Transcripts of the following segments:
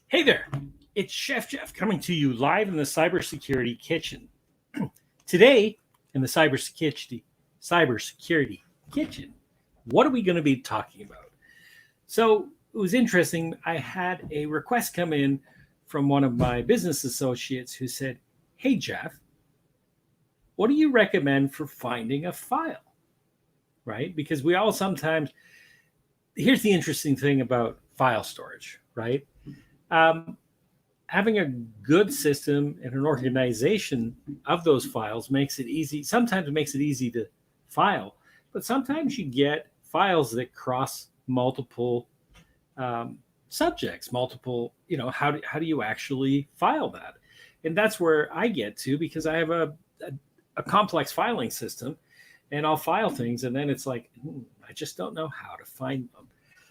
Hey there, it's Chef Jeff coming to you live in the Cybersecurity Kitchen. Today, in the cybersecurity Kitchen, what are we going to be talking about? So it was interesting. I had a request come in from one of my business associates who said, "Hey Jeff, what do you recommend for finding a file?" Right? Because we all sometimes, here's the interesting thing about file storage, right? Um, Having a good system and an organization of those files makes it easy. Sometimes it makes it easy to file, but sometimes you get files that cross multiple subjects, multiple, how do you actually file that? And that's where I get to, because I have a complex filing system, and I'll file things and then it's like, I just don't know how to find them.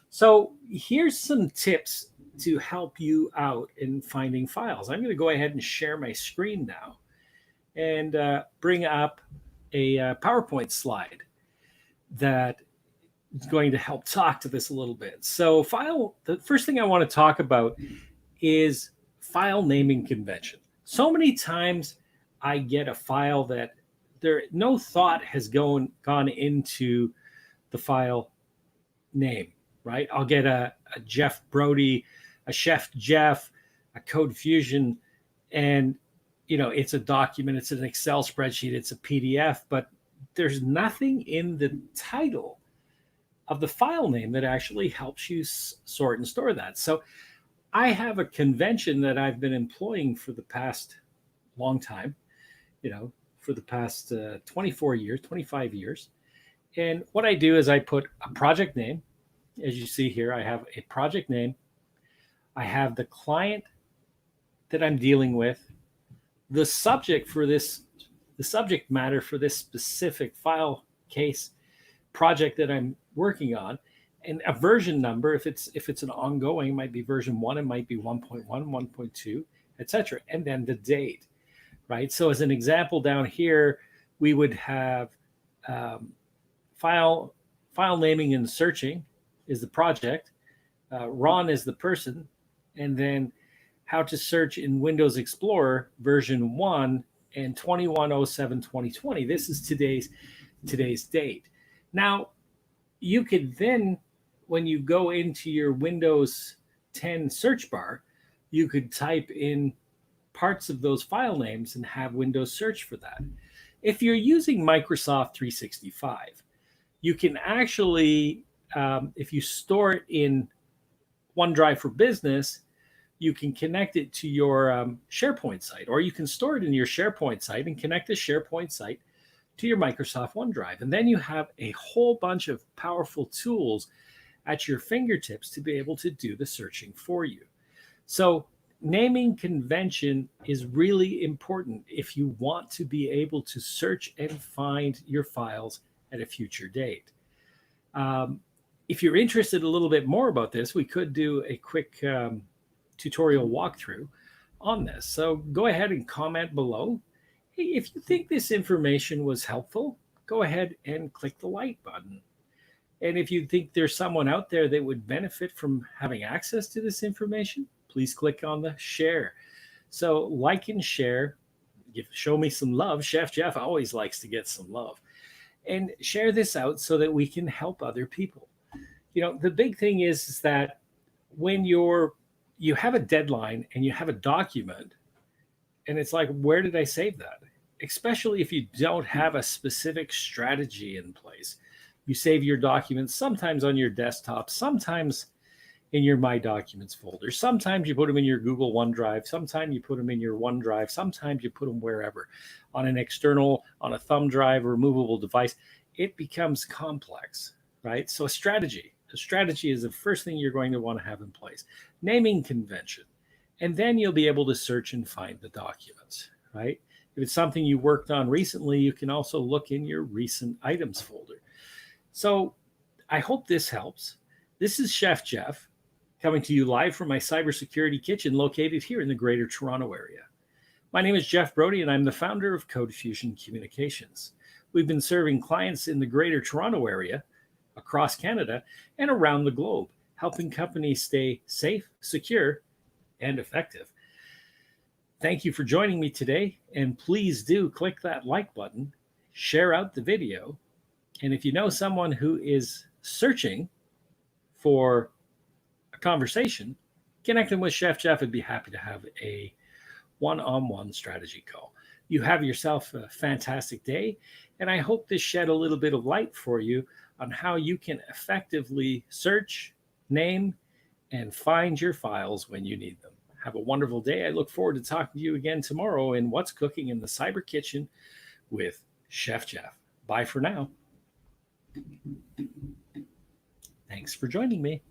So here's some tips to help you out in finding files. I'm going to go ahead and share my screen now and bring up a PowerPoint slide that is going to help talk to this a little bit. So the first thing I want to talk about is file naming convention. So many times I get a file that no thought has gone into the file name, right? I'll get a Jeff Brody, a Chef Jeff, a Code Fusion, and it's a document, it's an Excel spreadsheet, it's a PDF, but there's nothing in the title of the file name that actually helps you sort and store that. So I have a convention that I've been employing for the past long time, for the past 24 years, 25 years. And what I do is I put a project name. As you see here, I have a project name. I have the client that I'm dealing with, the subject matter for this specific file case project that I'm working on, and a version number. If it's an ongoing, it might be version 1, it might be 1.1, 1.2, etc. And then the date, right? So as an example down here, we would have file naming and searching is the project. Ron is the person, and then how to search in Windows Explorer version 1 and 2107-2020. This is today's date. Now, you could then, when you go into your Windows 10 search bar, you could type in parts of those file names and have Windows search for that. If you're using Microsoft 365, you can actually, if you store it in One Drive for Business, you can connect it to your SharePoint site, or you can store it in your SharePoint site and connect the SharePoint site to your Microsoft OneDrive. And then you have a whole bunch of powerful tools at your fingertips to be able to do the searching for you. So naming convention is really important if you want to be able to search and find your files at a future date. If you're interested a little bit more about this, we could do a quick tutorial walkthrough on this. So go ahead and comment below. Hey, if you think this information was helpful, go ahead and click the like button. And if you think there's someone out there that would benefit from having access to this information, please click on the share. So like and share, show me some love. Chef Jeff always likes to get some love. And share this out so that we can help other people. The big thing is that when you have a deadline and you have a document, and it's like, where did I save that? Especially if you don't have a specific strategy in place. You save your documents sometimes on your desktop, sometimes in your My Documents folder. Sometimes you put them in your Google OneDrive. Sometimes you put them in your OneDrive. Sometimes you put them wherever, on an external, on a thumb drive, or movable device. It becomes complex, right? So a strategy is the first thing you're going to want to have in place. Naming convention. And then you'll be able to search and find the documents, right? If it's something you worked on recently, you can also look in your recent items folder. So I hope this helps. This is Chef Jeff coming to you live from my cybersecurity kitchen located here in the Greater Toronto area. My name is Jeff Brody, and I'm the founder of Code Fusion Communications. We've been serving clients in the Greater Toronto area, across Canada, and around the globe, helping companies stay safe, secure, and effective. Thank you for joining me today, and please do click that like button, share out the video, and if you know someone who is searching for a conversation, connect them with Chef Jeff. I'd be happy to have a one-on-one strategy call. You have yourself a fantastic day, and I hope this shed a little bit of light for you on how you can effectively search, name, and find your files when you need them. Have a wonderful day. I look forward to talking to you again tomorrow in What's Cooking in the Cyber Kitchen with Chef Jeff. Bye for now. Thanks for joining me.